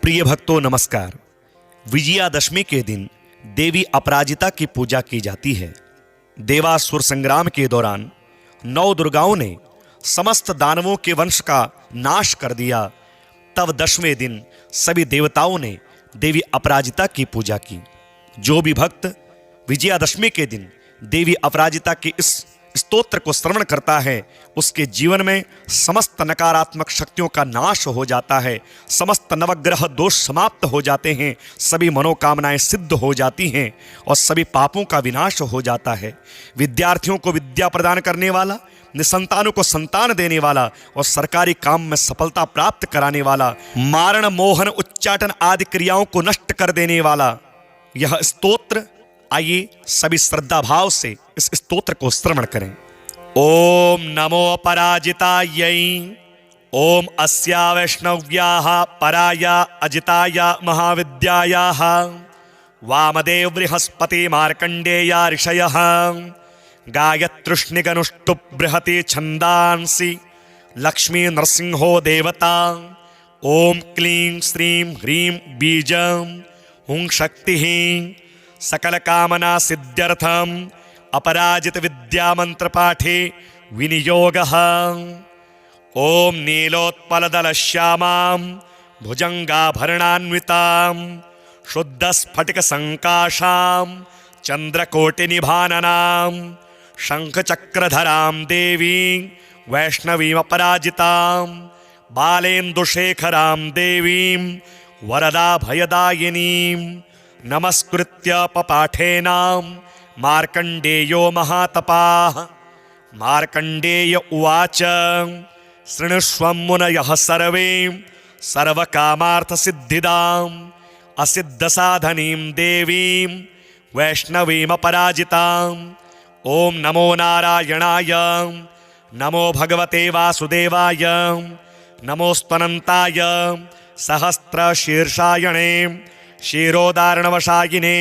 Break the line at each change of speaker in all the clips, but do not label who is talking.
प्रिय भक्तों नमस्कार। विजयादशमी के दिन देवी अपराजिता की पूजा की जाती है। देवासुर संग्राम के दौरान नौ दुर्गाओं ने समस्त दानवों के वंश का नाश कर दिया। तब 10वें दिन सभी देवताओं ने देवी अपराजिता की पूजा की। जो भी भक्त विजयादशमी के दिन देवी अपराजिता के इस स्तोत्र को श्रवण करता है, उसके जीवन में समस्त नकारात्मक शक्तियों का नाश हो जाता है, समस्त नवग्रह दोष समाप्त हो जाते हैं, सभी मनोकामनाएं सिद्ध हो जाती हैं और सभी पापों का विनाश हो जाता है। विद्यार्थियों को विद्या प्रदान करने वाला, निसंतानों को संतान देने वाला और सरकारी काम में सफलता प्राप्त कराने वाला, मारण मोहन उच्चाटन आदि क्रियाओं को नष्ट कर देने वाला यह स्तोत्र, आइए सभी श्रद्धा भाव से इस स्तोत्र को श्रवण करें। ओम नमो पराजितायै, ओम अस्या वैष्णव्याः पराया अजिताया महाविद्यायाः वामदेव बृहस्पति मार्कंडेया ऋषयः गायत्रुष्णिगनुष्टु बृहति छंदांसि लक्ष्मी नरसिंहो देवता। ओम क्लीं श्रीं ह्रीं बीजं हुं शक्तिः सकल कामना सिद्ध्यर्थम अपराजित विद्या मंत्र पाठे विनियोगः। ओम नीलोत्पलदल श्यामां भुजंगाभरणान्वितां शुद्ध स्फटिक संकाशां चंद्रकोटिनिभाननां शंख चक्रधरां देवी वैष्णवीं अपराजितां बालेन्दुशेखरां देवीं वरदा भयदायिनीं नमस्कृत्य पपाठेनां मार्कंडेयो महातपाः। मार्कंडेय उवाच शृणुष्व मुनयः सर्वे सर्वकामार्थसिद्धिदां असिद्धसाधनीं देवीं वैष्णवीमपराजितां। ओम नमो नारायणाय, नमो भगवते वासुदेवाय, नमोऽस्त्वनन्ताय सहस्रशीर्षायणे क्षीरोदारणवशायिने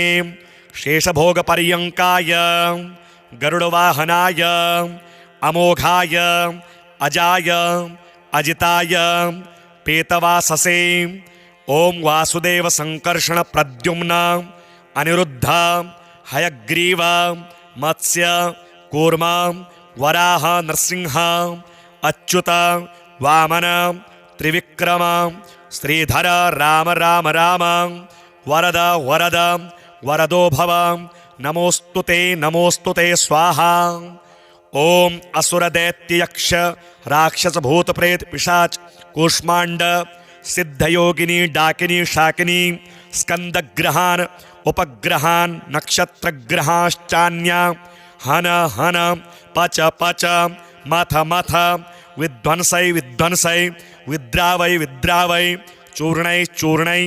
शेषभोगपर्यङ्काय गरुडवाहनाय अमोघाय अजाय अजिताय पेतवाससे। ओम वासुदेव संकर्षण प्रद्युम्न अनिरुद्ध हयग्रीव मत्स्य कूर्म वराह नरसिंह अच्युत वामन त्रिविक्रम श्रीधर राम राम राम वरद वरद वरदो भव नमोस्तुते स्वाहा। ओम असुर दैत्य यक्ष राक्षस भूत प्रेत पिशाच कूष्मांड सिद्धयोगिनी डाकिनी शाकिनी स्कंदग्रहान उपग्रहान नक्षत्रग्रहाश्चान्या हन हन पच पच मथ मथ विध्वंसै विध्वंसै विद्रावै विद्रावै चूर्णै चूर्णै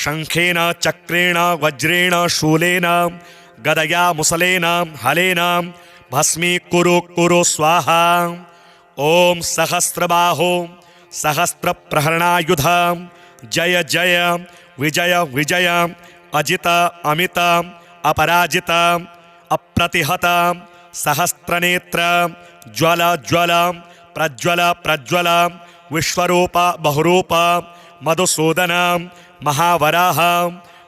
शंखेन चक्रेण वज्रेण शूलेन गदया मुसलेन हलेन भस्मीकुरु कुरु स्वाहा। ओम सहस्रबाहो सहस्रप्रहरणायुध जय जय विजय विजय अजित अमित अपराजित अप्रतिहत सहस्त्रनेत्र ज्वल ज्वल प्रज्वल प्रज्वल विश्वरूप बहुरूप मधुसूदन महावराह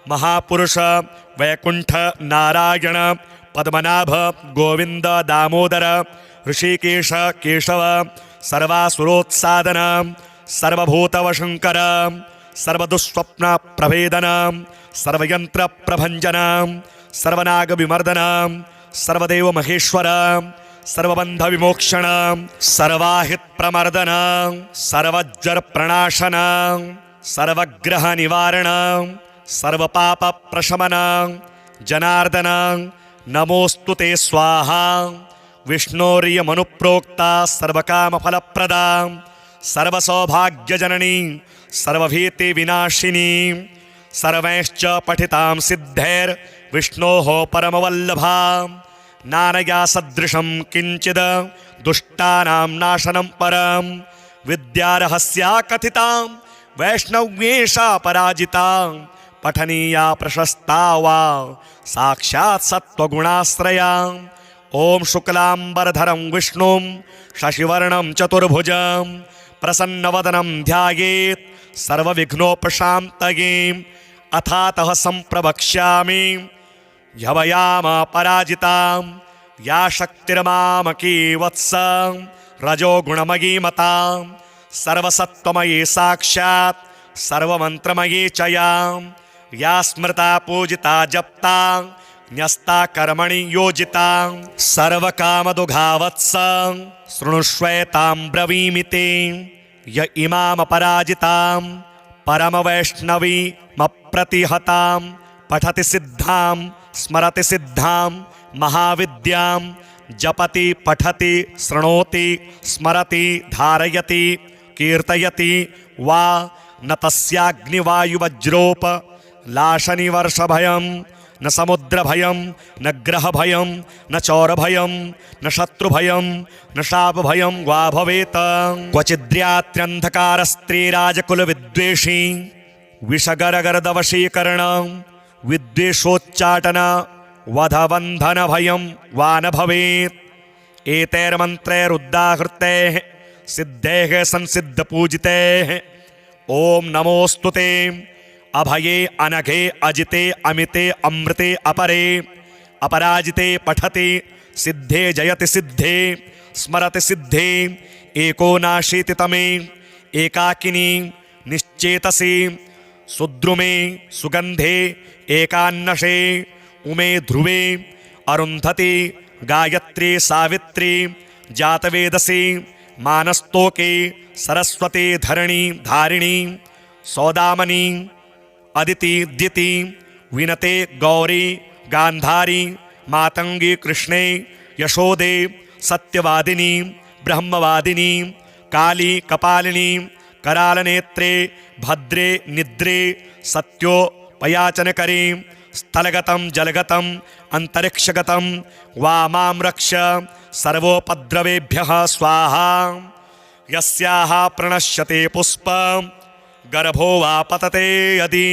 महापुरुष वैकुंठ नारायण पद्मनाभ गोविंद दामोदर ऋषिकेश केशव सर्वासुरोत्सादन सर्वभूतवशंकर सर्वदुःस्वप्न प्रभेदन सर्वयंत्र प्रभंजन सर्वनाग विमर्दन सर्वदेव महेश्वर सर्वबंध विमोक्षण सर्वाहित प्रमर्दन सर्वज्वर प्रणाशन सर्वग्रह निवारण सर्वपाप प्रशमन जनार्दन नमोस्तुते स्वाहा। विष्णोर्य मनुप्रोक्ता सर्वकाम फलप्रदा सर्वसौभाग्यजननी सर्वभीति विनाशिनी सर्वैश्च पठितां सिद्धैर् विष्णोः परमवल्लभा नानया सदृशं किंचिद दुष्टानां नाशनं परं विद्यारहस्या कथितां वैष्णव्येषा पराजिता पठनीया प्रशस्ता वा साक्षात् सत्त्वगुणाश्रया। ओम शुक्लांबरधरं विष्णुं शशिवर्णं चतुर्भुजं प्रसन्नवदनं ध्यायेत् सर्वविघ्नोपशान्तये अथातः सम्प्रवक्ष्यामि ह्यवयाम पराजितां या शक्तिर्मामकी वत्स रजोगुणमयी मतां सर्वसत्त्वमयी साक्षात् सर्वमन्त्रमयी च या स्मृता पूजिता जप्ता न्यस्ता कर्मणि योजिता सर्वकामदुघावत्स शृणुष्वेतां ब्रवीमि ते य इमामपराजितां परमवैष्णवीमप्रतिहतां पठति सिद्धां स्मरति सिद्धां महाविद्यां जपति पठति शृणोति स्मरति धारयति कीर्तयति वा न तस्याग्निवायुवज्रोप लाशनिवर्षभयं न समुद्रभयं न ग्रहभयं न चौरभयं न शत्रुभयं न शापभयं वा भवेत् क्वचिद्रात्र्यन्धकारस्त्रीराजकुलविद्वेषी विषगरगरदवशीकरण विद्वेषोच्चाटन वधबन्धनभयं वा न भवेत् एतैर्मन्त्रैरुद्दाहृतैः सिद्धैः संसिद्धपूजितैः ॐ नमोऽस्तुते अभये अनघे अजिते अमिते अमृते अपरे अपराजिते पठति सिद्धे जयति सिद्धे स्मरति सिद्धे एकोनाशीतितमे एकाकिनी निश्चेतसि सुद्रुमे सुगन्धे एकान्नशे उमे ध्रुवे अरुन्धति गायत्री सावित्री जातवेदसी मानस्तोके सरस्वती धरणी धारिणी सौदामनी अदिति द्यति विनते गौरी गांधारी मातंगी कृष्णे यशोदे सत्यवादिनी ब्रह्मवादिनी काली कपालिनी करालनेत्रे भद्रे निद्रे सत्योपयाचनकरी स्थलगतं जलगतं अंतरिक्षगतं वामां रक्ष सर्वोपद्रवेभ्यः स्वाहा यस्याः प्रणश्यते पुष्पं गर्भो वा पतते यदि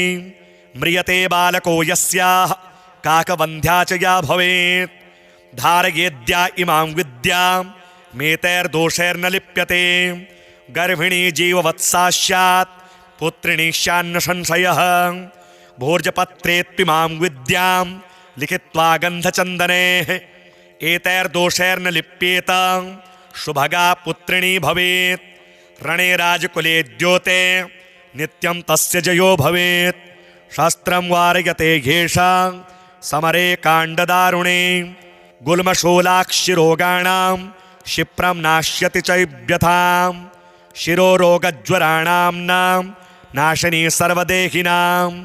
म्रियते बालको यस्याः काकवन्ध्या च या भवेत् धारयेद्या इमां विद्यां मेतैर्दोषैर्न लिप्यते गर्भिणी जीववत्सा स्यात् पुत्रिणी स्यान्न संशयः भोर्जपत्रेत्पिमां विद्यां लिखित्वा गन्धचन्दनेः एतैर्दोषैर्न लिप्येत शुभगा पुत्रिणी भवेत् रणे राजकुले द्योते नित्यं तस्य जयो भवेत् शास्त्रं वारयते येषां समरे काण्डदारुणे गुल्मशूलाक्षिरोगाणां क्षिप्रं नाश्यति च व्यथां शिरोरोगज्वराणां नाम नाशिनी सर्वदेहिनाम्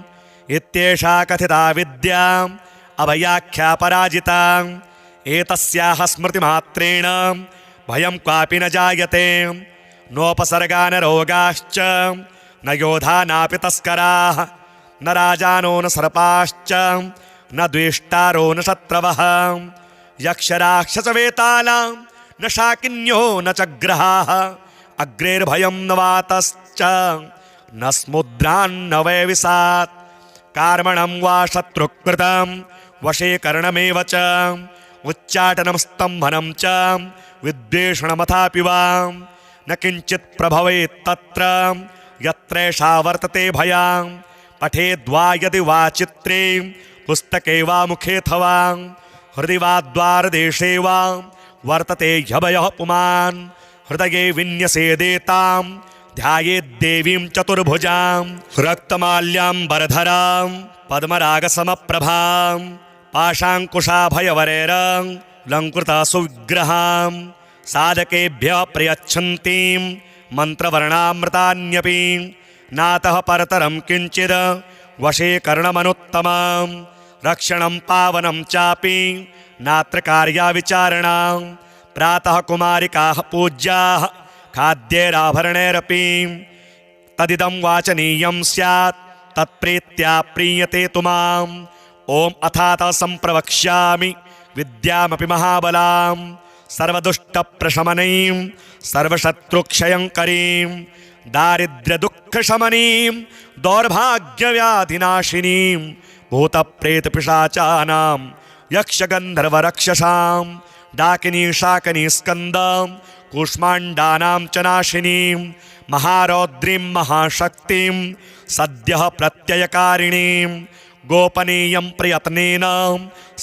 इत्येषा कथिता विद्याम् अभयाख्या पराजिता एतस्याः स्मृतिमात्रेण भयं क्वापि न जायते नोपसर्गा न रोगाश्च न योधा नापि तस्कराः न राजानो न सर्पाश्च न द्वेष्टारो न शत्रवः यक्षराक्षसवेतालां न शाकिन्यो न च ग्रहाः अग्रेर्भयं न वातश्च न स्मुद्रान्न वैविसात् कार्मणं वा शत्रुकृतं वशीकरणमेव च उच्चाटनं स्तम्भनं च विद्वेषणमथापि वा न किञ्चित् प्रभवेत् तत्र यत्रैषा वर्तते भयां पठेद्वा यदि वा चित्रे पुस्तके वा मुखेऽथवा हृदि वा द्वारदेशे वा वर्तते ह्यभयः पुमान् हृदये विन्यसेदेतां ध्यायेद्देवीं चतुर्भुजां रक्तमाल्याम्बरधरां पद्मरागसमप्रभां पाशाङ्कुशाभयवरैरं लङ्कृता सुविग्रहां साधकेभ्यः प्रयच्छन्तीं मन्त्रवर्णामृतान्यपि नातः परतरं किञ्चिद् वशीकरणमनुत्तमं रक्षणं पावनं चापि नात्र कार्या विचारणा प्रातः कुमारिकाः पूज्याः खाद्यैराभरणैरपि तदिदं वाचनीयं स्यात् तत्प्रीत्या प्रीयते तु माम् ॐ अथातः सम्प्रवक्ष्यामि विद्यामपि महाबलां सर्वदुष्टप्रशमनीं सर्वशत्रुक्षयङ्करीं दारिद्र्यदुःखशमनीं दौर्भाग्यव्याधिनाशिनीं भूतप्रेतपिशाचानां यक्षगन्धर्वरक्षसां डाकिनी शाकिनी स्कन्दं कूष्माण्डानां च नाशिनीं महारौद्रीं महाशक्तिं सद्यः प्रत्ययकारिणीं गोपनीयं प्रयत्नेन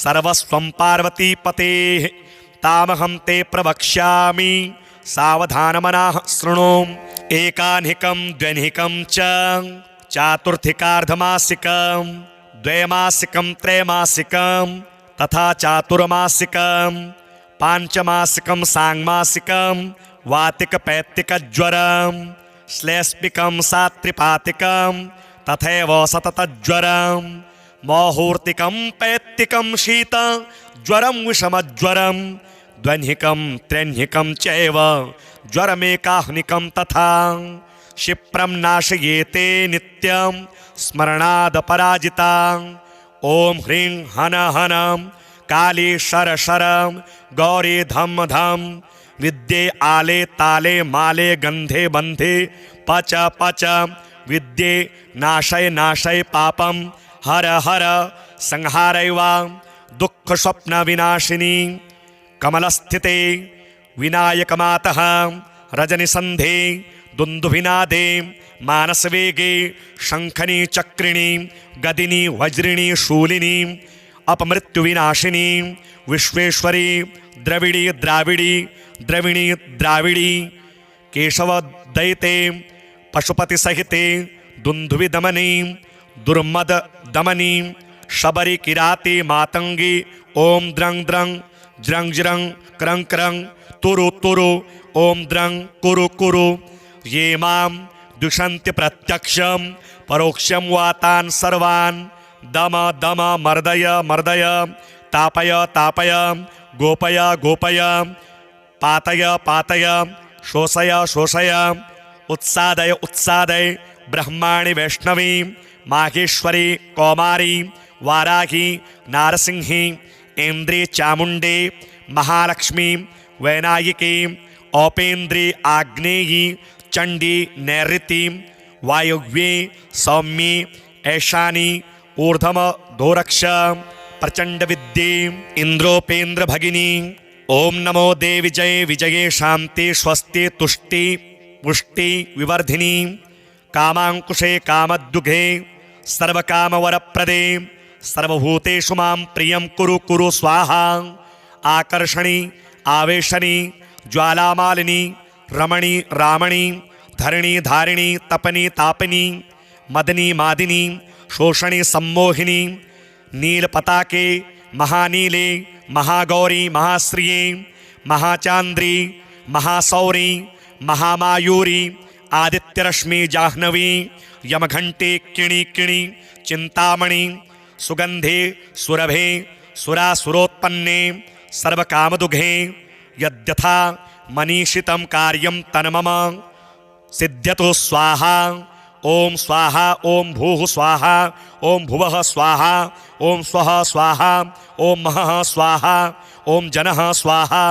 सर्वस्वं पार्वतीपतेः तामहं ते प्रवक्ष्यामि सावधानमनाः शृणु। एकाह्निकं द्व्यह्निकं च चातुर्थिकार्धमासिकं द्वैमासिकं त्रैमासिकं तथा चातुर्मासिकं पांचमासिकं सांगमासिकं वातिकपैत्तिकज्वरं श्लेष्मिकं सात्रिपातिकं तथैव सततज्वरं मौहूर्तिकं पैत्तिकं शीत ज्वरं विषमज्वरं द्व्यह्निकं त्र्यह्निकं चैव ज्वरमेकाह्निकं तथा क्षिप्रं नाशयेते नित्यं स्मरणादपराजिता। ॐ ह्रीं हन हन काली शर शर गौरी धम धम विद्ये आले ताले माले गंधे बंधे पच पच विद्ये नाशय नाशय पापम हर हर संहारैवा दुःख स्वप्न विनाशिनी कमलस्थिते विनायकमातः रजनिसन्धे दुन्दुभिनादे मानसवेगे शंखनी चक्रिणी गदिनी वज्रिणी शूलिनी अपमृत्युविनाशिनी विश्वेश्वरी द्रविड़ी द्राविड़ी द्रविणी द्राविड़ी केशवदयिते पशुपति सहिते दुन्दुभि दमनी दुर्मद दमनी शबरी किराती मातंगी ओम द्रंग द्रंग ज्रंग ज्रंग क्रंग क्रंग तुरु तुरु ओम द्रंग कुरु कुरु ये मां दुषन्ति प्रत्यक्षं परोक्षं वातान् सर्वान् दम दम मर्दय मर्दय तापय तापय गोपय गोपय पातय पातय शोषय शोषय उत्सादय उत्सादय ब्रह्माणि वैष्णवी माहेश्वरी कौमारी वाराही नारसिंही ऐन्द्री चामुंडे महालक्ष्मी वैनायिकी औपेन्द्री आग्नेयी चंडी नैऋति वायव्ये सौम्ये ऐशानी ऊर्ध्व दोरक्ष प्रचंड विद्ये इंद्रोपेन्द्र भगिनी। ओम नमो देवी जय विजये शांति स्वस्ति तुष्टि पुष्टि विवर्धिनी कामांकुशे कामद्युगे सर्वकामवरप्रदे सर्वभूतेषु मां प्रियं कुरु कुरु स्वाहा। आकर्षणी आवेशनी ज्वालामालिनी रमणी रामणी धरणी धारिणी तपनी तापनी मदनी मादिनी शोषणी सम्मोहिनी नीलपताके महानीले महागौरी महाश्रिये महाचांद्री महासौरी महामायूरी आदित्यरश्मि जाह्नवी यमघंटे किणी किणी चिंतामणि सुगंधे सुरभे सुरासुरोत्पन्ने सर्वकामदुघे यद्यथा मनीषितं कार्यं तन्मम सिद्ध्यतु स्वाहा। ओम स्वाहा ओम भूः स्वाहा ओम भुवः स्वाहा ओम स्वः स्वाहा ओम महः स्वाहा ओम जनः स्वाहा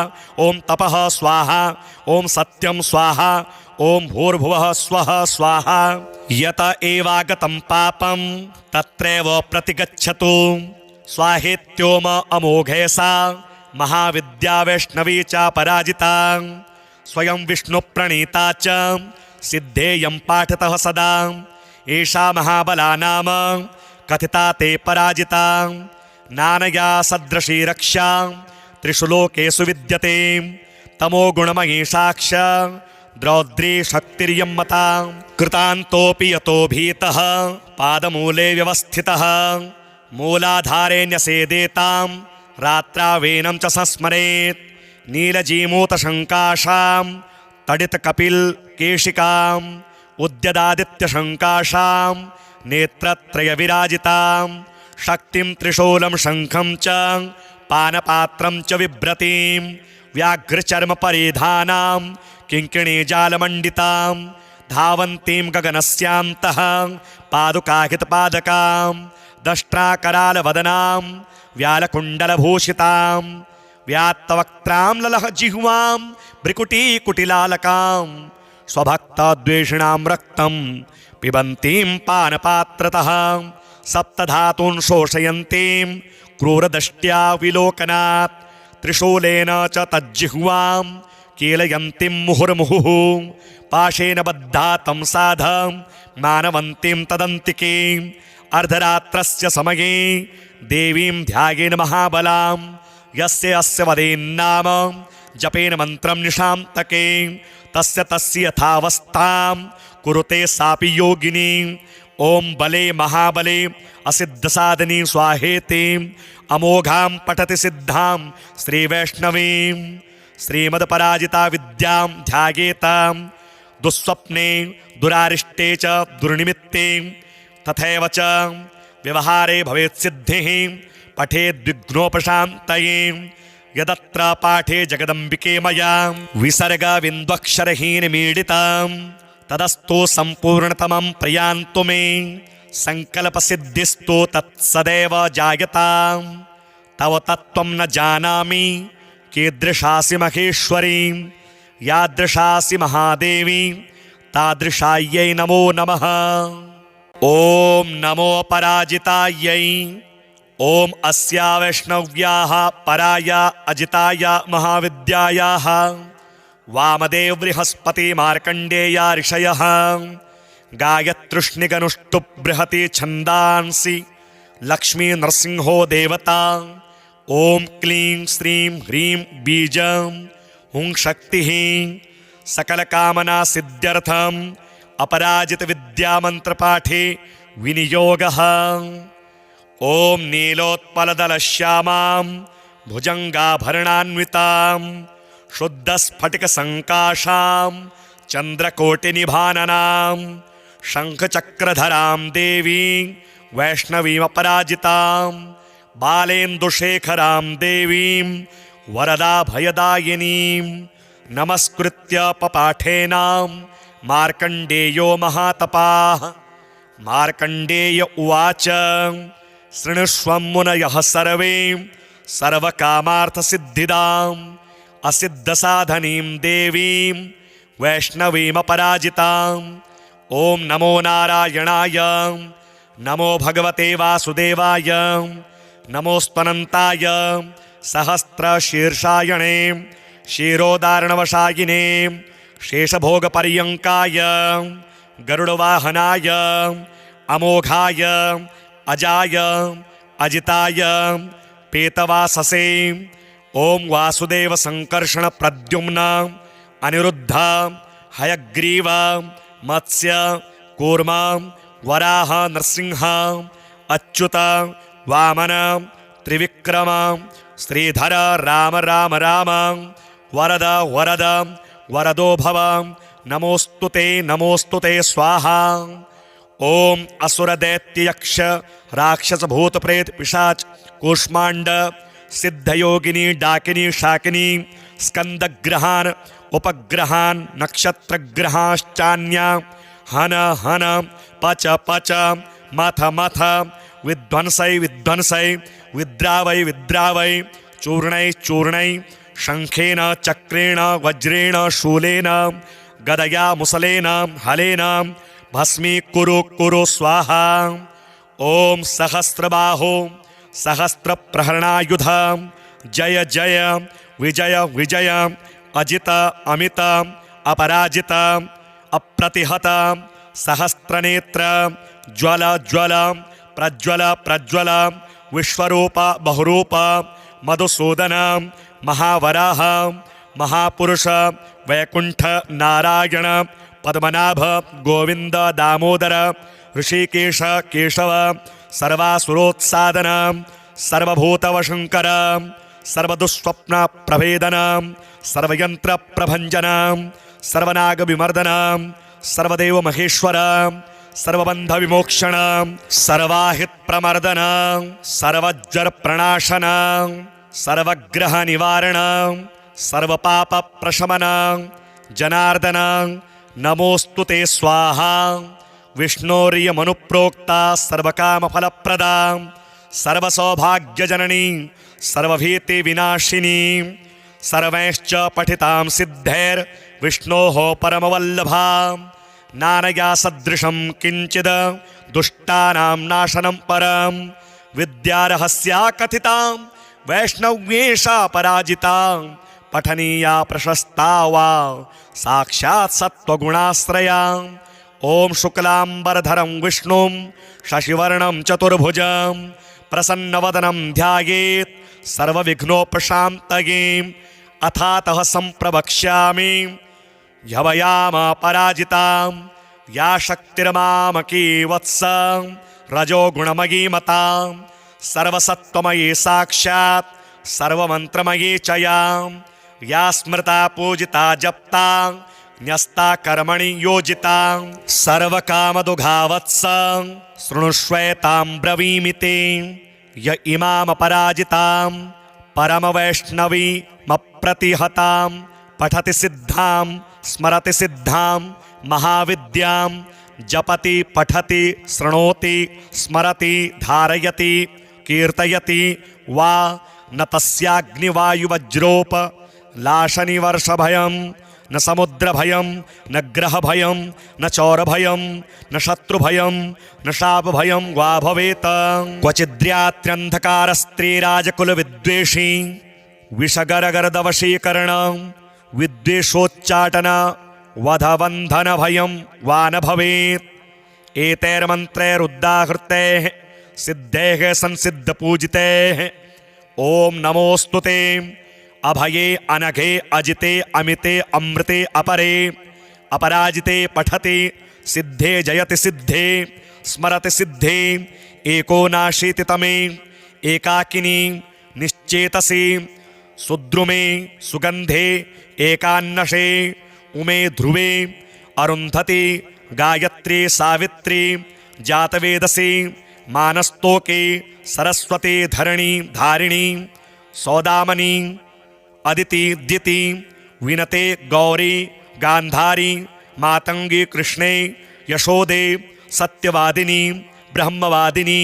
ओम तपः स्वाहा ओम सत्यं स्वाहा ओम भूर्भुवः स्वः स्वाहा। यत एवागतं पापं तत्रैव प्रतिगच्छतु स्वाहेत्योम अमोघे सा महाविद्या वैष्णवी च पराजिता स्वयं विष्णुप्रणीता च सिद्धेयं पाठतः सदा एषा महाबला नाम कथिता ते पराजिता नानया सदृशी रक्षा त्रिषु लोकेषु विद्यते तमो गुणमयी साक्ष द्रौद्री शक्तिर्यं मता कृतान्तोऽपि यतो भीतः पादमूले व्यवस्थितः मूलाधारे न्यसेदेतां रात्रावेनं च संस्मरेत् नीलजीमूतशङ्काशां तडितकपिलकेशिकाम् उद्यदादित्यशङ्काशां नेत्रत्रयविराजितां शक्तिं त्रिशूलं शङ्खं च पानपात्रं च बिभ्रतीं व्याघ्रचर्मपरिधानां किङ्किणीजालमण्डितां धावन्तीं गगनस्यान्तः पादुकाहितपादकां दष्ट्राकरालवदनां व्यालकुण्डलभूषितां व्यात्तवक्त्रां ललहजिह्वां भ्रिकुटीकुटिलालकां स्वभक्तद्वेषिणां रक्तं पिबन्तीं पानपात्रतः सप्तधातून् शोषयन्तीं क्रूरदष्ट्या विलोकनात् त्रिशूलेन च तज्जिह्वां कीलयन्तीं मुहुर्मुहुः पाशेन बद्धा तं साधं मानवन्तीं तदन्तिकीम् अर्धरात्रस्य समये देवीं ध्यायेन महाबलां यस्य अस्य वदेन्नाम जपेन मन्त्रं निशान्तके तस्य यथावस्थां कुरुते सापि योगिनी ओम बले महाबले असिद्धसाधनी स्वाहेति अमोघां पठति सिद्धां श्रीवैष्णवीं श्रीमदपराजिता विद्यां ध्यायेतां दुःस्वप्ने दुरारिष्टे च दुर्निमित्ते तथैव च व्यवहारे भवेत् सिद्धिः पठेद्विघ्नोपशान्तये यदत्र पाठे जगदम्बिके मया विसर्गबिन्द्वक्षरहीनमीडितां तदस्तु सम्पूर्णतमं प्रयान्तु मे सङ्कल्पसिद्धिस्तु तत्सदैव जायतां तव तत्त्वं न जानामि कीदृशासि महेश्वरी यादृशासि महादेवी तादृशायै नमो नमः। ॐ नमो पराजितायै ॐ अस्या वैष्णव्याः पराया अजिताया महाविद्यायाः वामदेव बृहस्पति मार्कण्डेया ऋषयः गायत्रुष्णिगनुष्टुप् बृहति छन्दांसि लक्ष्मी नरसिंहो देवता ॐ क्लीं श्रीं ह्रीं बीजं हुं शक्तिः सकलकामना सिद्ध्यर्थम् अपराजित विद्यामन्त्रपाठे विनियोगः। ॐ नीलोत्पलदलश्यामां भुजङ्गाभरणान्वितां शुद्धस्फटिकसङ्काशां चन्द्रकोटिनिभाननां शङ्खचक्रधरां देवी वैष्णवीमपराजितां बालेन्दुशेखरां देवीं वरदाभयदायिनीं नमस्कृत्य पपाठेन मार्कण्डेयो महातपाः। मार्कण्डेय उवाच शृणुष्वं मुनयः सर्वे सर्वकामार्थसिद्धिदाम् असिद्धसाधनीं देवीं वैष्णवीमपराजिताम् ॐ नमो नारायणाय नमो भगवते वासुदेवाय नमोऽस्त्वनन्ताय सहस्रशीर्षायणे क्षीरोदारणवशायिने शेषभोगपर्यङ्काय गरुडवाहनाय अमोघाय अजाय अजिताय पेतवाससे ॐ वासुदेव संकर्षण प्रद्युम्न अनिरुद्ध हयग्रीव मत्स्य कूर्म वराह नरसिंह अच्युत वामन त्रिविक्रम श्रीधर राम राम राम वरद वरद वरदो भव नमोस्तुते स्वाहा। ओम असुर दैत्य यक्ष राक्षस भूत प्रेत पिशाच कूष्मांड सिद्धयोगिनी डाकिनी शाकिनी स्कंदग्रहान उपग्रहान नक्षत्रग्रहाश्चान्या हन हन पच पच मथ मथ विध्वंसै विध्वंसै विद्रावै विद्रावै चूर्णै चूर्णै शंखेन चक्रेण वज्रेण शूलेन गदया मुसलेन हलेन भस्मी कुरु कुरु स्वाहा। ओम सहस्रबाहो सहस्रप्रहरणायुध जय जय विजय विजय अजित अमित अपराजित अप्रतिहत सहस्रनेत्र ज्वल ज्वल प्रज्वल प्रज्वल विश्वरूप बहुरूप मधुसूदन महावराह महापुरुष वैकुंठ नारायण पद्मनाभ गोविंद दामोदर ऋषिकेश केशव सर्वासुरोत्सादन सर्वभूतवशंकर सर्वदुःस्वप्न प्रभेदन सर्वयंत्र प्रभंजन सर्वनाग विमर्दन सर्वदेव महेश्वर सर्वबंध विमोक्षण सर्वाहित प्रमर्दन सर्वज्वर प्रणाशन सर्वग्रह निवारण सर्वपाप प्रशमन जनार्दन नमोस्तुते स्वाहा। विष्णोर्यमनुप्रोक्ता सर्वकामफलप्रदा सर्वसौभाग्यजननी सर्वभीति विनाशिनी सर्वैश्च पठितां सिद्धैर्विष्णोः परमवल्लभा नानया सदृशं किंचिद दुष्टानां नाशनं परं विद्यारहस्या कथितां वैष्णव्येषा पराजिता पठनीया प्रशस्ता वा साक्षात् सत्त्वगुणाश्रया। ओम शुक्लांबरधरं विष्णुं शशिवर्णं चतुर्भुजं प्रसन्नवदनं ध्यायेत् सर्वविघ्नोपशान्तये। अथातः सम्प्रवक्ष्यामि ह्यवयाम पराजितां या शक्तिर्मामकी वत्स रजोगुणमयी मतां सर्वसत्त्वमयी साक्षात् सर्वमन्त्रमयी च या स्मृता पूजिता जप्ता न्यस्ता कर्मणि योजिता सर्वकामदुघावत्स शृणुष्वेतां ब्रवीमि ते य इमामपराजितां परमवैष्णवीमप्रतिहतां पठति सिद्धां स्मरति सिद्धां महाविद्यां जपति पठति शृणोति स्मरति धारयति कीर्तयति वा न तस्याग्निवायुवज्रोप लाशनिवर्षभयं न समुद्रभयं न ग्रहभयं न चौरभयं न शत्रुभयं न शापभयं वा भवेत्। क्वचिद्रात्र्यन्धकारस्त्रीराजकुलविद्वेषी विषगरगरदवशीकरण विद्वेषोच्चाटन वधबन्धनभयं वा न भवेत्। एतैर्मन्त्रैरुद्दाहृतैः सिद्धैः संसिद्धपूजितैः ओम नमोस्तु ते अभये अनघे अजिते अमिते अमृते अपरे अपराजिते पठते सिद्धे जयति सिद्धे स्मरति सिद्धे एकोनाशीतितमे एकाकिनी निश्चेतसे सुद्रुमे सुगंधे एकान्नशे उमे ध्रुवे अरुन्धति गायत्री सावित्री जातवेदसे मानस्तोके सरस्वती धरणी धारिणी सौदामनी अदिति द्यति विनते गौरी गांधारी मातंगी कृष्णे यशोदे सत्यवादिनी ब्रह्मवादिनी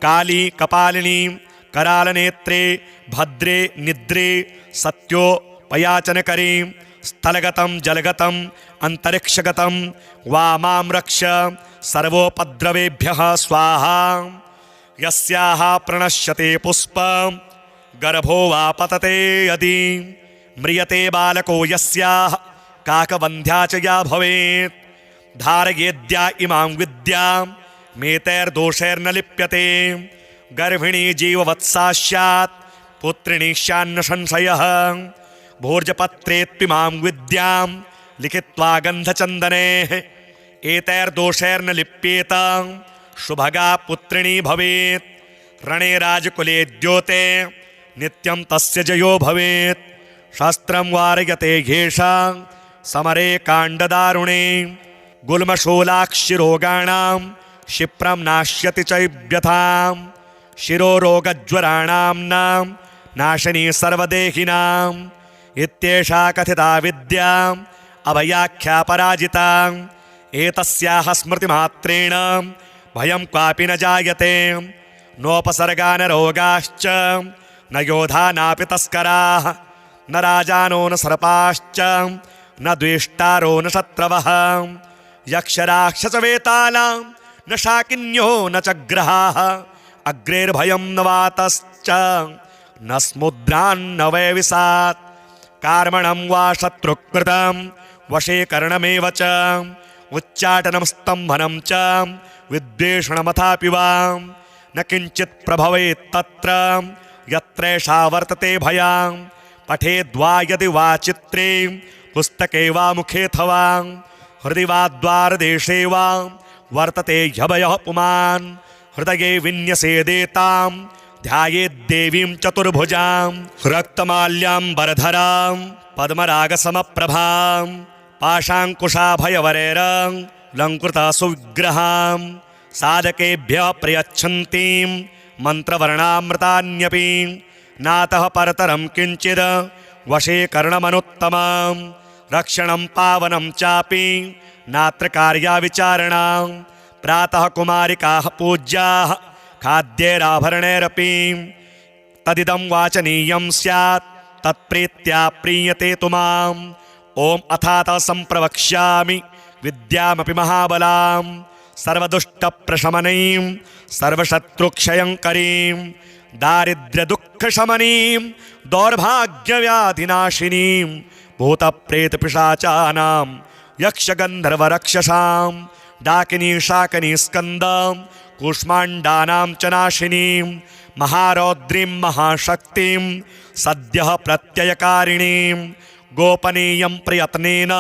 काली कपालिनी करालनेत्रे भद्रे निद्रे सत्योपयाचनकरी स्थलगतं जलगतं अंतरिक्षगतं वामां रक्ष सर्वोपद्रवेभ्यः स्वाहा। यस्याः प्रणश्यते पुष्पं गर्भो वा पतते यदि म्रियते बालको यस्याः काकवन्ध्या च या भवेत् धारयेद्या इमां विद्यां मेतैर्दोषैर्न लिप्यते गर्भिणी जीववत्सा स्यात् पुत्रिणी स्यान्न संशयः भोर्जपत्रेत्पिमां विद्यां लिखित्वा गन्धचन्दनेः एतैर्दोषैर्न लिप्येत शुभगा पुत्रिणी भवेत् रणे राजकुले द्योते नित्यं तस्य जयो भवेत् शास्त्रं वारयते ह्येषां समरे काण्डदारुणे गुल्मशूलाक्षिरोगाणां क्षिप्रं नाश्यति च व्यथां शिरोरोगज्वराणां नाम नाशिनी सर्वदेहिनां इत्येषा कथिता विद्याम् अभयाख्या पराजिता एतस्याः स्मृतिमात्रेण भयं क्वापि न जायते नोपसर्गा न रोगाश्च न योधा नापि तस्कराः न राजानो न सर्पाश्च न द्वेष्टारो न शत्रवः यक्षराक्षसवेतालां न शाकिन्यो न च ग्रहाः अग्रेर्भयं न वातश्च न स्मुद्रान्न वैविसात् कार्मणं वा शत्रुकृतं वशीकरणमेव च उच्चाटनं स्तम्भनं च विद्वेषणमथापि वा न किञ्चित् प्रभवेत् तत्र यत्रैषा वर्तते भयां पठेद्वा यदि वा चित्रे पुस्तके वा मुखेऽथवा हृदि वा द्वारदेशे वा वर्तते ह्यभयः पुमान् हृदये विन्यसेदेतां ध्यायेद्देवीं चतुर्भुजां रक्तमाल्याम्बरधरां पद्मरागसमप्रभां पाशाङ्कुशाभयवरैरं लङ्कृता सुविग्रहां साधकेभ्यः प्रयच्छन्तीं मन्त्रवर्णामृतान्यपि नातः परतरं किञ्चिद् वशीकरणमनुत्तमं रक्षणं पावनं चापि नात्र कार्या विचारणा प्रातः कुमारिकाः पूज्याः खाद्यैराभरणैरपि तदिदं वाचनीयं स्यात् तत्प्रीत्या प्रीयते तु माम् ओम अथातः सम्प्रवक्ष्यामि विद्यामपि महाबलां सर्वदुष्टप्रशमनीं सर्वशत्रुक्षयङ्करीं दारिद्र्यदुःखशमनीं दौर्भाग्यव्याधिनाशिनीं भूतप्रेतपिशाचानां यक्षगन्धर्वरक्षसां डाकिनी शाकिनी स्कन्दं कूष्माण्डानां च नाशिनीं महारौद्रीं महाशक्तिं सद्यः प्रत्ययकारिणीं गोपनीयं प्रयत्नेन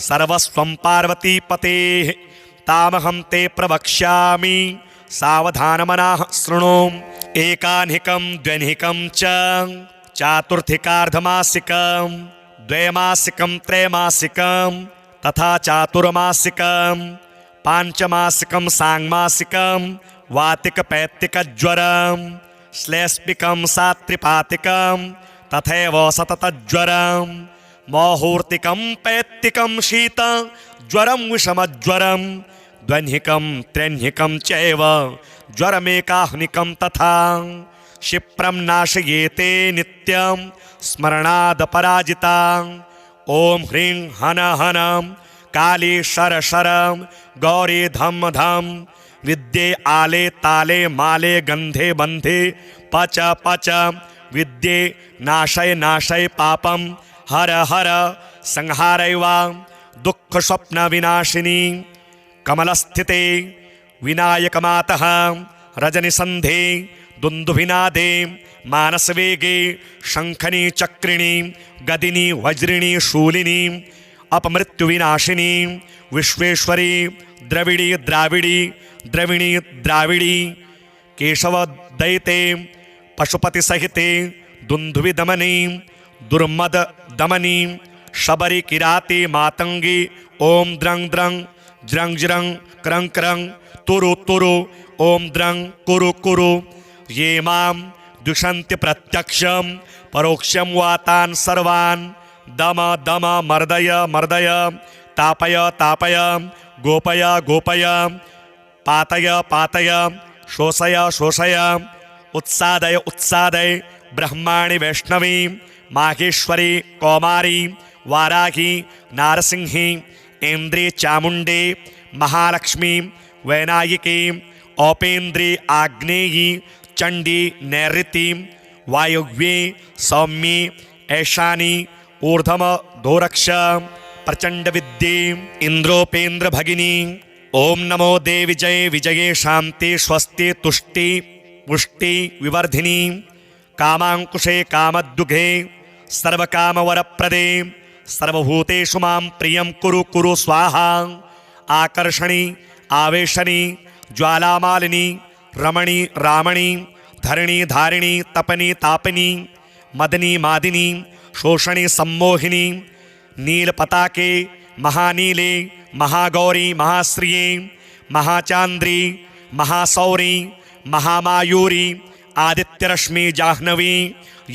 सर्वस्वं पार्वतीपतेः तामहं ते प्रवक्ष्यामि सावधानमनाः शृणु। एकाह्निकं द्व्यह्निकं च चातुर्थिकार्धमासिकं द्वैमासिकं त्रैमासिकं तथा चातुर्मासिकं पांचमासिकं सांगमासिकं वातिकपैत्तिकज्वरं श्लेष्मिकं सात्रिपातिकं तथैव सततज्वरं मौहूर्तिकं पैत्तिकं शीत ज्वरं विषमज्वरं द्व्यह्निकं त्र्यह्निकं चैव ज्वरमेकाह्निकं तथा क्षिप्रं नाशयेते नित्यं स्मरणादपराजिता। ॐ ह्रीं हन हन काली शर शर गौरी धम धम विद्ये आले ताले माले गंधे बंधे पच पच विद्ये नाशय नाशय पापम हर हर संहारैवा दुःख स्वप्न विनाशिनी कमलस्थिते विनायकमातः रजनिसन्धे दुन्दुभिनादे मानसवेगे शंखनी चक्रिणी गदिनी वज्रिणी शूलिनी अपमृत्युविनाशिनी विश्वेश्वरी द्रविड़ी द्राविड़ी द्रविणी द्राविड़ी केशवदयिते पशुपतिसहिते दुन्दुभिदमनी दुर्मद दमनी शबरी किराती मातंगी ओम द्रंग द्रंग ज्रंग ज्रंग क्रंग क्रंग तुरु तुरु ओम द्रंग कुरु कुरु ये मां दुषन्ति प्रत्यक्षं परोक्षं वातान् सर्वान् दम दम मर्दय मर्दय तापय तापय गोपय गोपय पातय पातय शोषय शोषय उत्सादय उत्सादय ब्रह्माणि वैष्णवी माहेश्वरी कौमारी वाराही नारसिंही ऐन्द्री चामुंडे महालक्ष्मी वैनायिकी औपेन्द्री आग्नेयी चंडी नैऋति वायव्ये सौम्ये ऐशानी ऊर्ध्व दोरक्ष प्रचंड विद्ये इंद्रोपेन्द्र भगिनी। ओम नमो देवी जय विजये शांति स्वस्ति तुष्टि पुष्टि विवर्धिनी कामांकुशे कामद्दुघे सर्वकामवरप्रदे सर्वभूतेषु मां प्रियं कुरु कुरु स्वाहा। आकर्षणी आवेशनी ज्वालामालिनी रमणी रामणी धरणी धारिणी तपनी तापनी मदनी मादिनी शोषणी सम्मोहिनी नीलपताके महानीले महागौरी महाश्रिये महाचांद्री महासौरी महामायूरी आदित्यरश्मि जाह्नवी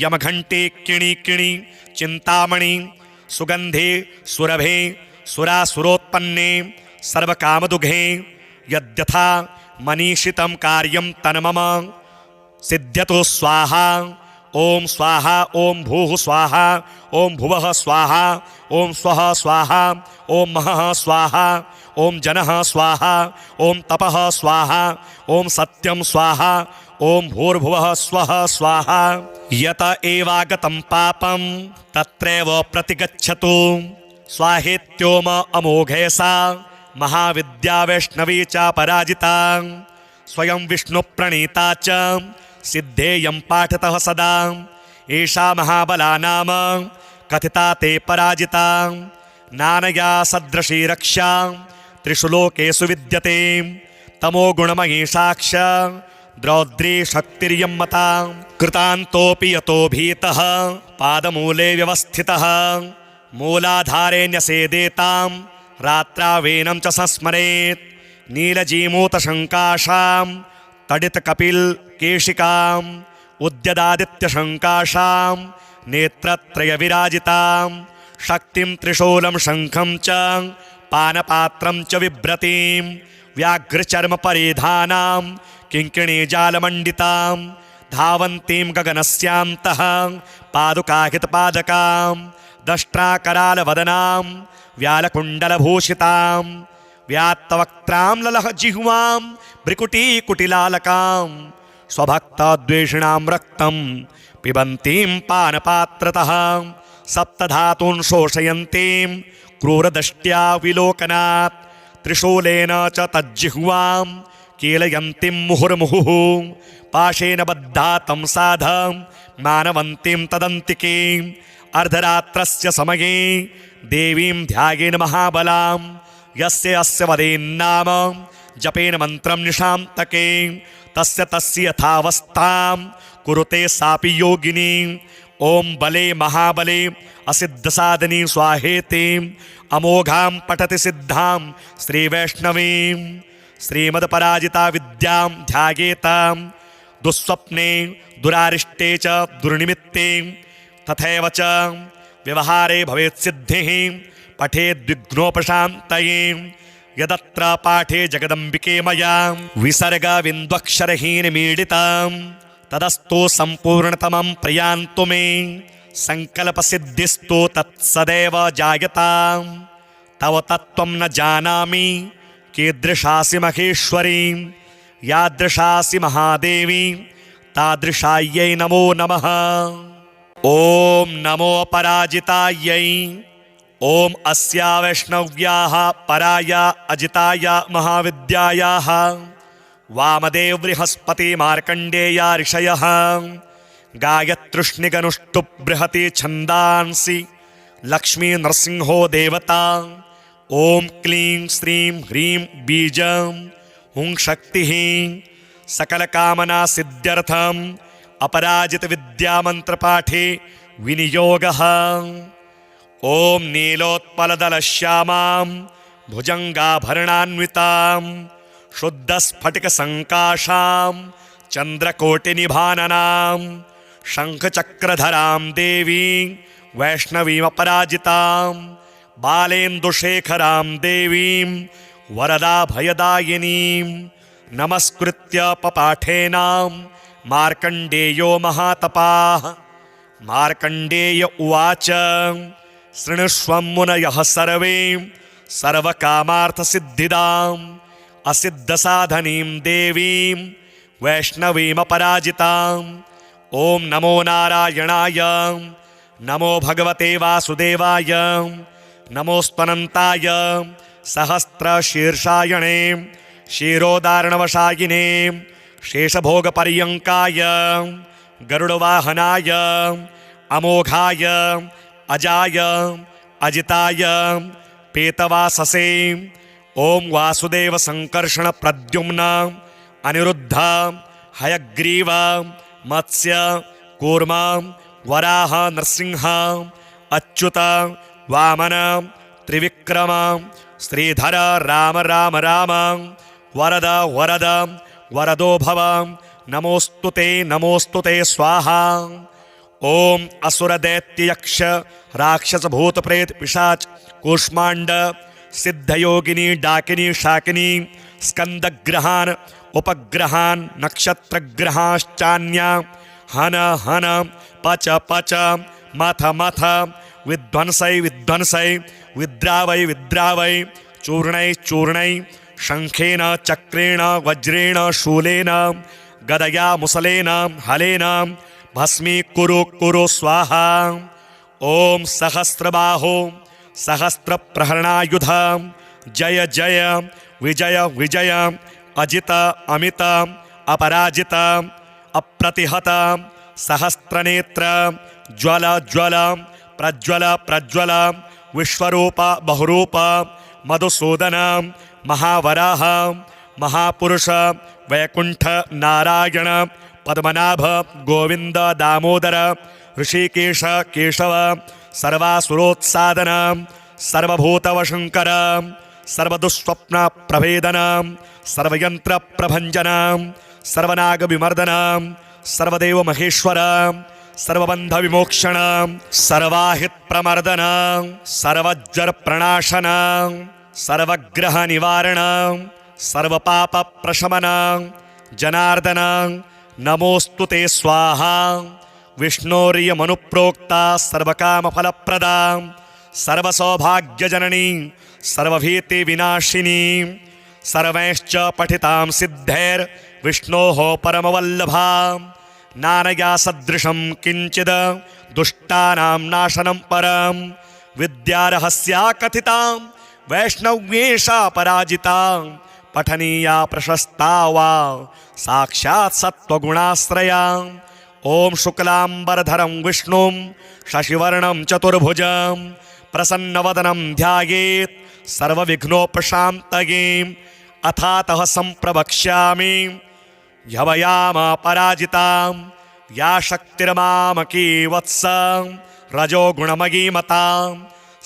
यमघंटे किणी किणी चिंतामणि सुगंधे सुरभे सुरासुरोत्पन्ने सर्वकामदुघे यद्यथा मनीषितं कार्यं तन्मम सिद्ध्यतु स्वाहा। ओम स्वाहा ओम भूः स्वाहा ओम भुवः स्वाहा ओम स्वः स्वाहा ओम महः स्वाहा ओम जनः स्वाहा ओम तपः स्वाहा ओम सत्यं स्वाहा ओम भूर्भुवः स्वः स्वाहा। यत एवागतं पापं तत्रैव प्रतिगच्छतु स्वाहेत्योम अमोघे सा महाविद्या वैष्णवी च पराजिता स्वयं विष्णुप्रणीता च सिद्धेयं पाठतः सदा एषा महाबला नाम कथिता ते पराजिता नानया सदृशी रक्षा त्रिषु लोकेषु विद्यते तमो गुणमयी साक्ष द्रौद्री शक्तिर्यं मता कृतान्तोऽपि यतो भीतः पादमूले व्यवस्थितः मूलाधारे न्यसेदेतां रात्रावेनं च संस्मरेत् नीलजीमूतशङ्काशां तडितकपिलकेशिकाम् उद्यदादित्यशङ्काशां नेत्रत्रयविराजितां शक्तिं त्रिशूलं शङ्खं च पानपात्रं च बिभ्रतीं व्याघ्रचर्मपरिधानां किङ्किणीजालमण्डितां धावन्तीं गगनस्यान्तः पादुकाहितपादकां दष्ट्राकरालवदनां व्यालकुण्डलभूषितां व्यात्तवक्त्रां ललहजिह्वां भ्रिकुटीकुटिलालकां स्वभक्तद्वेषिणां रक्तं पिबन्तीं पानपात्रतः सप्तधातून् शोषयन्तीं क्रूरदृष्ट्या विलोकनात् त्रिशूलेन च तज्जिह्वां कीलयन्तीं मुहुर्मुहुः पाशेन बद्धा तं साधं मानवन्तीं तदन्तिकीम् अर्धरात्रस्य समये देवीं ध्यायेन महाबलां यस्य अस्य वदेन्नाम जपेन मन्त्रं निशान्तके तस्य यथावस्थां कुरुते सापि योगिनी ॐ बले महाबले असिद्धसाधनी स्वाहेति अमोघां पठति सिद्धां श्रीवैष्णवीं श्रीमदपराजिता विद्यां ध्यायेतां दुःस्वप्ने दुरारिष्टे च दुर्निमित्ते तथैव च व्यवहारे भवेत् सिद्धिः पठेद्विघ्नोपशान्तये यदत्र पाठे जगदम्बिके मया विसर्गबिन्द्वक्षरहीनमीडितां तदस्तु सम्पूर्णतमं प्रयान्तु मे सङ्कल्पसिद्धिस्तु तत्सदैव जायतां तव तत्त्वं न जानामि कीदृशासि महेश्वरी यादृशासि महादेवी तादृशायै नमो नमः। ॐ नमो पराजितायै ॐ अस्या वैष्णव्याः पराया अजिताया महाविद्यायाः वामदेव बृहस्पति मार्कण्डेया ऋषयः गायत्रुष्णिगनुष्टुप् बृहति छन्दांसि लक्ष्मी नरसिंहो देवता ॐ क्लीं श्रीं ह्रीं बीजं हुं शक्तिः सकलकामना सिद्ध्यर्थम् अपराजित विद्यामन्त्रपाठे विनियोगः। ॐ नीलोत्पलदलश्यामां भुजङ्गाभरणान्वितां शुद्धस्फटिकसङ्काशां चन्द्रकोटिनिभाननां शङ्खचक्रधरां देवी वैष्णवीमपराजितां बालेन्दुशेखरां देवीं वरदाभयदायिनीं नमस्कृत्य पपाठेनां मार्कण्डेयो महातपाः। मार्कण्डेय उवाच शृणुष्वं मुनयः सर्वे सर्वकामार्थसिद्धिदाम् असिद्धसाधनीं देवीं वैष्णवीमपराजिताम्। ॐ नमो नारायणाय नमो भगवते वासुदेवाय नमोऽस्त्वनन्ताय सहस्रशीर्षायणे क्षीरोदारणवशायिने शेषभोगपर्यङ्काय गरुडवाहनाय अमोघाय अजाय अजिताय पेतवाससे ॐ वासुदेव संकर्षण प्रद्युम्न अनिरुद्ध हयग्रीव मत्स्य कूर्म वराह नरसिंह अच्युत वामन त्रिविक्रम श्रीधर राम राम राम वरद वरद वरदो भव नमोस्तुते स्वाहा। ॐ असुरदैत्ययक्ष राक्षस भूत प्रेत पिशाच कूष्मांड सिद्धयोगिनी डाकिनी शाकिनी स्कंदग्रहान उपग्रहान नक्षत्रग्रहाश्चान्या हन हन पच पच मथ मथ विध्वंसै विध्वंसै विद्रावै विद्रावै चूर्णै चूर्णै शंखेन चक्रेण वज्रेण शूलेन गदया मुसलेन हलेन भस्मीकुरु कुरु स्वाहा। ॐ सहस्रबाहो सहस्रप्रहरणायुध जय जय विजय विजय अजित अमित अपराजित अप्रतिहत सहस्रनेत्र ज्वल ज्वल प्रज्वल प्रज्वल विश्वरूप बहुरूप मधुसूदन महावराह महापुरुष वैकुंठ नारायण पद्मनाभ गोविंद दामोदर ऋषिकेश केशव सर्वासुरोत्सादन सर्वभूतवशंकर सर्वदुःस्वप्न प्रभेदन सर्वयंत्र प्रभंजन सर्वनाग विमर्दन सर्वदेव महेश्वर सर्वबंध विमोक्षण सर्वाहित प्रमर्दन सर्वज्वर प्रणाशन सर्वग्रह निवारण सर्वपाप प्रशमन जनार्दन नमोस्तुते स्वाहा। विष्णोर्य मनुप्रोक्ता सर्वकामफलप्रदा सर्वसौभाग्यजननी सर्वभीति विनाशिनी सर्वैश्च पठितां सिद्धैर् विष्णोः परमवल्लभा नानया सदृशं किंचिद दुष्टानां नाशनं परं विद्यारहस्या कथिता वैष्णव्येषा पराजिता पठनीया प्रशस्ता वा साक्षात् सत्त्वगुणाश्रया। ओम शुक्लांबरधरं विष्णुं शशिवर्णं चतुर्भुजं प्रसन्नवदनं ध्यायेत् सर्वविघ्नोपशान्तये। अथातः संप्रवक्ष्यामि ह्यवयाम पराजितां या शक्तिर्मामकी वत्स रजोगुणमयी मता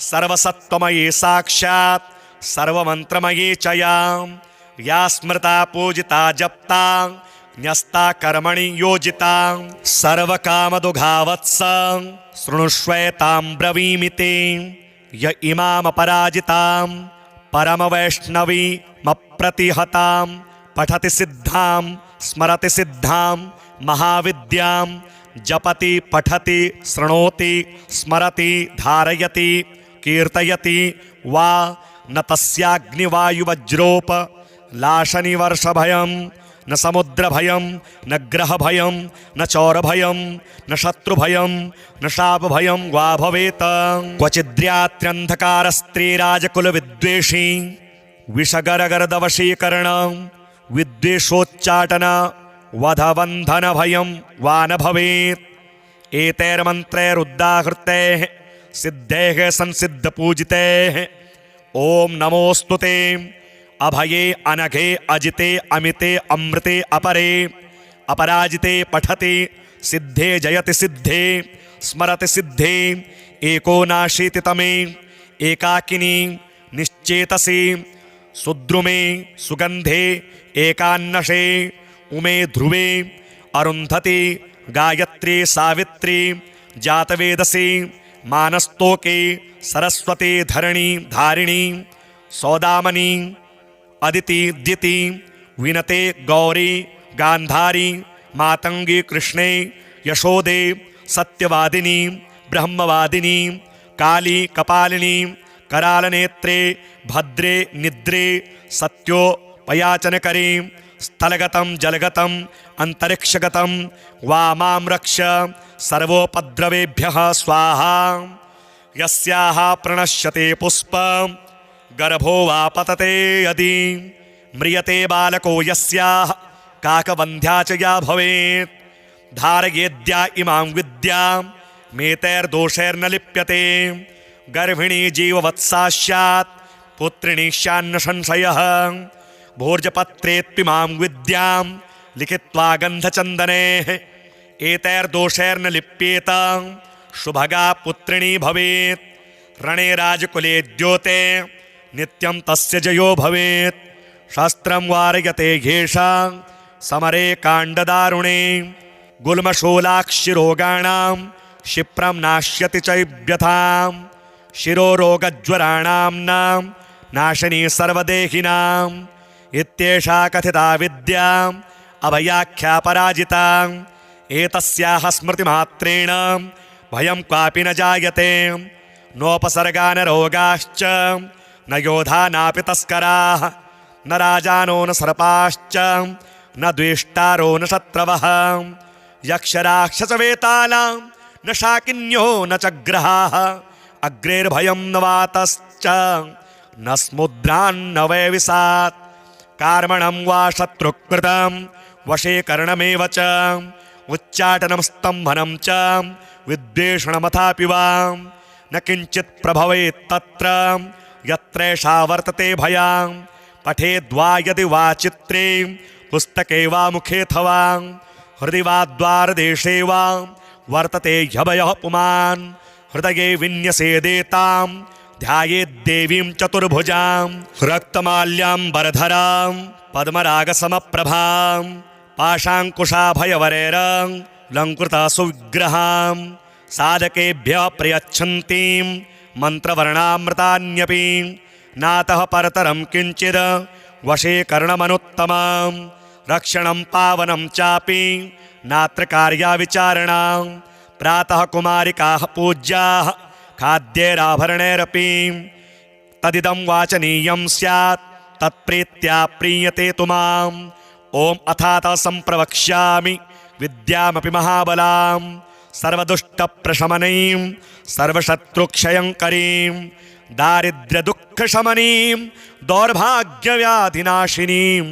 सर्वसत्त्वमयी साक्षात् सर्वमन्त्रमयी च या स्मृता पूजिता जप्ता न्यस्ता कर्मणि योजिता सर्वकामदुघावत्स शृणुष्वेतां ब्रवीमि ते य इमामपराजितां परमवैष्णवीमप्रतिहतां पठति सिद्धां स्मरति सिद्धां महाविद्यां जपति पठति शृणोति स्मरति धारयति कीर्तयति वा न तस्याग्निवायुवज्रोप लाशनिवर्षभयं न समुद्रभयं न ग्रहभयं न चौरभयं न शत्रुभयं न शापभयं वा भवेत्। क्वचिद्रात्र्यन्धकारस्त्रीराजकुलविद्वेषी विषगरगरदवशीकरण विद्वेषोच्चाटन वधबन्धनभयं वा न भवेत्। एतैर्मन्त्रैरुद्दाहृतैः सिद्धैः संसिद्धपूजितैः ओम नमोस्तु ते अभये अनघे अजिते अमिते अमृते अपरे अपराजिते पठते सिद्धे जयति सिद्धे स्मरति सिद्धे एकोनाशीतितमे एकाकिनी निश्चेतसे सुद्रुमे सुगंधे एकान्नशे उमे ध्रुवे अरुन्धति गायत्री सावित्री जातवेदसी मानस्तोके सरस्वती धरणी धारिणी सौदामनी अदिति द्युति विनते गौरी गांधारी मातंगी कृष्णे यशोदे सत्यवादिनी ब्रह्मवादिनी काली कपालिनी करालनेत्रे भद्रे निद्रे सत्योपयाचनकरी स्थलगतं जलगतं अंतरिक्षगतं वामां रक्ष सर्वोपद्रवेभ्यः स्वाहा। यस्याः प्रणश्यते पुष्पं गर्भो वा पतते यदि म्रियते बालको यस्याः काकवन्ध्या च या भवेत् धारयेद्या इमां विद्यां मेतैर्दोषैर्न लिप्यते गर्भिणी जीववत्सा स्यात् पुत्रिणी स्यान्न संशयः भोर्जपत्रेत्पिमां विद्यां लिखित्वा गन्धचन्दनेः एतैर्दोषैर्न लिप्येत शुभगा पुत्रिणी भवेत् रणे राजकुले द्योते नित्यं तस्य जयो भवेत् शस्त्रं वारयते घेषां समरे काण्डदारुणे गुल्मशूलाक्षिरोगाणां क्षिप्रं नाश्यति च व्यथां शिरोरोगज्वराणां नाम नाशिनी सर्वदेहिनां इत्येषा कथिता विद्या अभयाख्या पराजिता एतस्याः स्मृतिमात्रेण भयं क्वापि न जायते नोपसर्गा न रोगाश्च न योधा नापि तस्कराः न राजानो न सर्पाश्च न द्वेष्टारो न शत्रवः यक्षराक्षसवेतालां न शाकिन्यो न च ग्रहाः अग्रेर्भयं न वातश्च न स्मुद्रान्न वैविसात् कार्मणं वा शत्रुकृतं वशीकरणमेव च उच्चाटनं स्तम्भनं च विद्वेषणमथापि वा न किञ्चित् प्रभवेत् तत्र यत्रैषा वर्तते भयां पठेद्वा यदि वा चित्रे पुस्तके वा मुखेऽथवा हृदि वा द्वारदेशे वा वर्तते ह्यभयः पुमान् हृदये विन्यसेदेतां ध्यायेद्देवीं चतुर्भुजां रक्तमाल्याम्बरधरां पद्मरागसमप्रभां पाशाङ्कुशाभयवरेरं लङ्कृता सुविग्रहां साधकेभ्यः प्रयच्छन्तीं मन्त्रवर्णामृतान्यपि नातः परतरं किञ्चिद् वशीकरणमनुत्तमं रक्षणं पावनं चापि नात्र कार्या विचारणा प्रातः कुमारिकाः पूज्याः खाद्यैराभरणैरपि तदिदं वाचनीयं स्यात् तत्प्रीत्या प्रीयते तु मां ओम अथात संप्रवक्ष्यामि विद्यामपि महाबलां सर्वदुष्टप्रशमनीं सर्वशत्रुक्षयंकरीं दारिद्र्यदुःखशमनीं दौर्भाग्यव्याधिनाशिनीं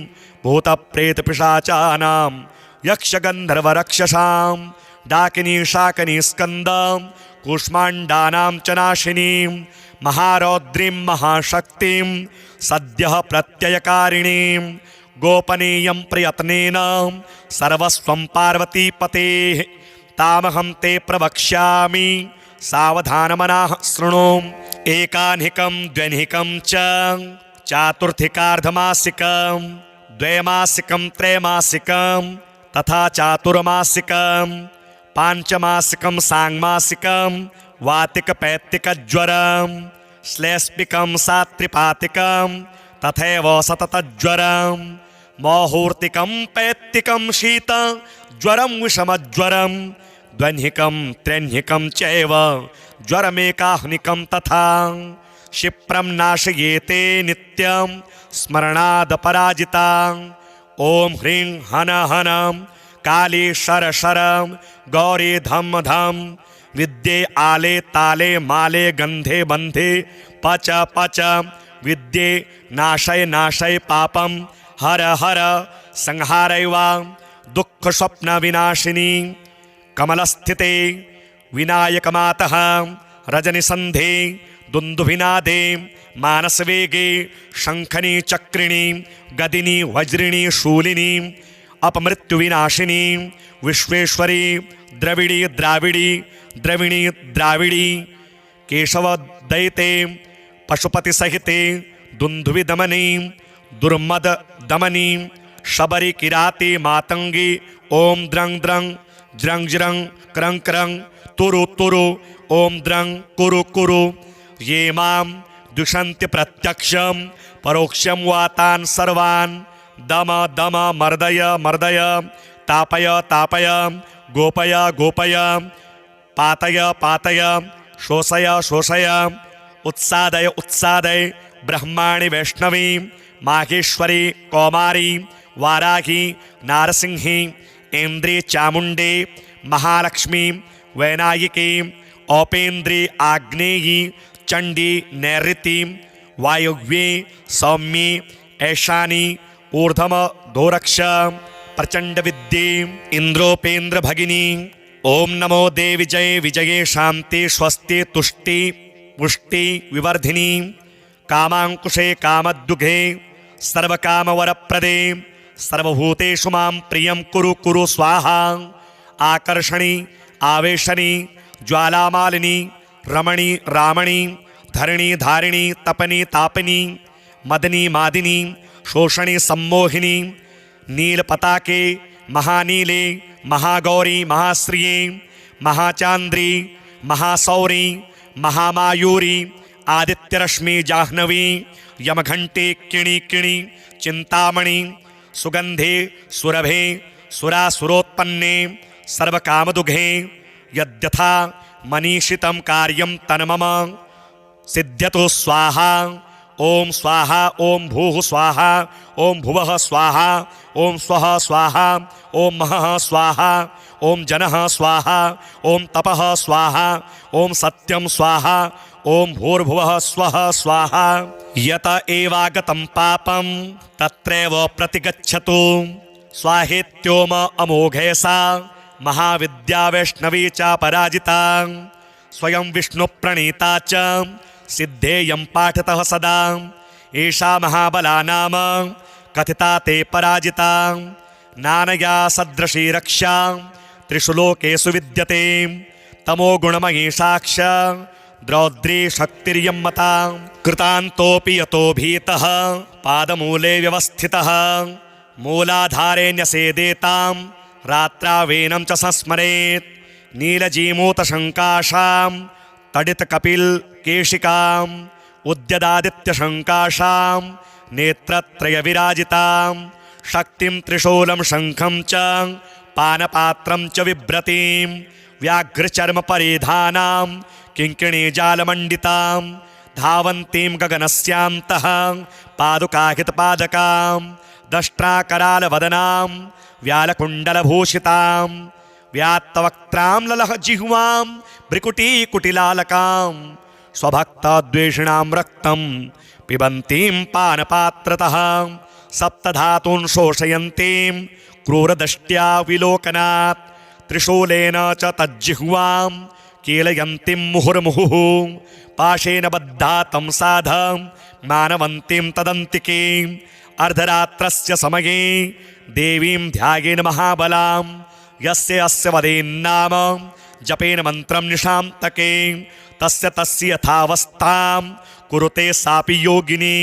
भूतप्रेतपिशाचानां यक्षगन्धर्वरक्षसां डाकिनी शाकिनी स्कन्दं कूष्माण्डानां च नाशिनीं महारौद्रीं महाशक्तिं सद्यः प्रत्ययकारिणीं गोपनीयं प्रयत्नेन सर्वस्वं पार्वतीपतेः तामहं ते प्रवक्ष्यामि सावधानमनाः शृणु। एकाह्निकं द्व्यह्निकं च चातुर्थिकार्धमासिकं द्वैमासिकं त्रैमासिकं तथा चातुर्मासिकं पांचमासिकं सांगमासिकं वातिकपैत्तिकज्वरं श्लेष्मिकं सात्रिपातिकं तथैव सततज्वरं मौहूर्तिकं पैत्तिकं शीत ज्वरं विषमज्वरं द्व्यह्निकं त्र्यह्निकं चैव ज्वरमेकाह्निकं तथा क्षिप्रं नाशयेते नित्यं स्मरणादपराजितां। ओम ह्रीं हन हनं काली शर शरं गौरी धम धम विद्ये आले ताले माले गंधे बंधे पच पच विद्ये नाशय नाशय पापम हर हर संहारैवा दुःख स्वप्न विनाशिनी कमलस्थिते विनायकमातः रजनिसन्धे दुन्दुभिनादे मानसवेगे शंखनी चक्रिणी गदिनी वज्रिणी शूलिनी अपमृत्युविनाशिनी विश्वेश्वरी द्रविड़ी द्राविड़ी द्रविणी द्राविड़ी केशवदयिते पशुपतिसहिते दुन्दुभिदमनी दुर्मद दमनी शबरी किराती मातंगी ओम द्रंग द्रंग ज्रंग ज्रंग क्रंग क्रंग तुरु तुरु ओम द्रंग कुरु कुरु ये मां दुषन्ति प्रत्यक्षं परोक्षं वातान् सर्वान् दम दम मर्दय मर्दय तापय तापय गोपय गोपय पातय पातय शोषय शोषय उत्सादय उत्सादय ब्रह्माणि वैष्णवी माहेश्वरी कौमारी वाराही नारसिंही ऐन्द्री चामुण्डे महालक्ष्मी वैनायिकी औपेन्द्री आग्नेयी चंडी नैऋति वायव्ये सौम्ये ऐशानी ऊर्ध्वम दोरक्ष प्रचंड विद्ये इंद्रोपेन्द्र भगिनी। ओम नमो देवी जय विजये शांति स्वस्ति तुष्टि पुष्टि विवर्धिनी कामांकुशे कामद्दुघे सर्वकामवरप्रदे सर्वभूतेषु मां प्रियं कुरु कुरु स्वाहा। आकर्षणी आवेशनी ज्वालामालिनी रमणी रामणी धरणी धारिणी तपनी तापिनी मदनी मादिनी शोषणी सम्मोहिनी नीलपताके महानीले महागौरी महाश्रिये महाचांद्री महासौरी महामायूरी आदित्यरश्मि जाह्नवी यमघंटे किणी किणी चिंतामणि सुगंधे सुरभे सुरासुरोत्पन्ने सर्वकामदुघे यद्यथा मनीषितं कार्यं तन्मम सिद्ध्यतु स्वाहा। ओम स्वाहा ओम भूः स्वाहा ओम भुवः स्वाहा ओम स्वः स्वाहा ओम महः स्वाहा ओम जनः स्वाहा ओम तपः स्वाहा ओम सत्यं स्वाहा ओम भूर्भुवः स्वः स्वाहा। यत एवागतं पापं तत्रैव प्रतिगच्छतु स्वाहेत्योम अमोघैसा महाविद्या वैष्णवी च पराजिता स्वयं विष्णुप्रणीता च सिद्धेयं पाठतः सदा एषा महाबला नाम कथिता ते पराजिता नानया सदृशी रक्षा त्रिषु लोकेषु विद्यते तमोगुणमयी साक्ष द्रौद्री शक्तिर्यं मता कृतान्तोऽपि यतो भीतः पादमूले व्यवस्थितः मूलाधारे न्यसेदेतां रात्रावेनं च संस्मरेत् नीलजीमूतशङ्काशां तडितकपिलकेशिकाम् उद्यदादित्यशङ्काशां नेत्रत्रयविराजितां शक्तिं त्रिशूलं शङ्खं च पानपात्रं च बिभ्रतीं व्याघ्रचर्मपरिधानां किङ्किणीजालमण्डितां धावन्तीं गगनस्यान्तः पादुकाहितपादकां दष्ट्राकरालवदनां व्यालकुण्डलभूषितां व्यात्तवक्त्रां ललहजिह्वां भ्रिकुटीकुटिलालकां स्वभक्तद्वेषिणां रक्तं पिबन्तीं पानपात्रतः सप्तधातून् शोषयन्तीं क्रूरदष्ट्या विलोकनात् त्रिशूलेन च तज्जिह्वां कीलयन्तीं मुहुर्मुहुः पाशेन बद्धा तं साधं मानवन्तीं तदन्तिकीम् अर्धरात्रस्य समये देवीं ध्यायेन महाबलां यस्य अस्य वदेन्नाम जपेन मन्त्रं निशान्तके तस्य यथावस्थां कुरुते सापि योगिनी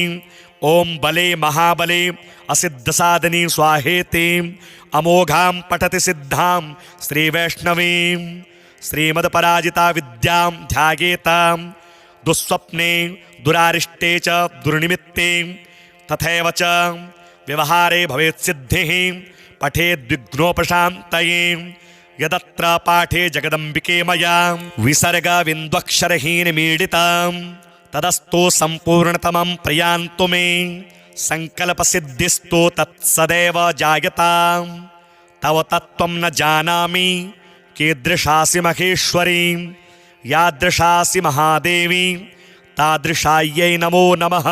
ओम बले महाबले असिद्धसाधनी स्वाहेति अमोघां पठति सिद्धां श्रीवैष्णवीं श्रीमदपराजिता विद्यां ध्यायेतां दुःस्वप्ने दुरारिष्टे च दुर्निमित्ते तथैव च व्यवहारे भवेत् सिद्धिः पठेद्विघ्नोपशान्तये यदत्र पाठे जगदम्बिके मया विसर्गविन्द्वक्षरहीनमीडितं तदस्तु सम्पूर्णतमं प्रयान्तु मे संकल्पसिद्धिस्तु तत्सदैव जायतां तव तत्त्वं न जानामि कीदृशासि महेश्वरी यादृशासि महादेवी तादृशायै नमो नमः।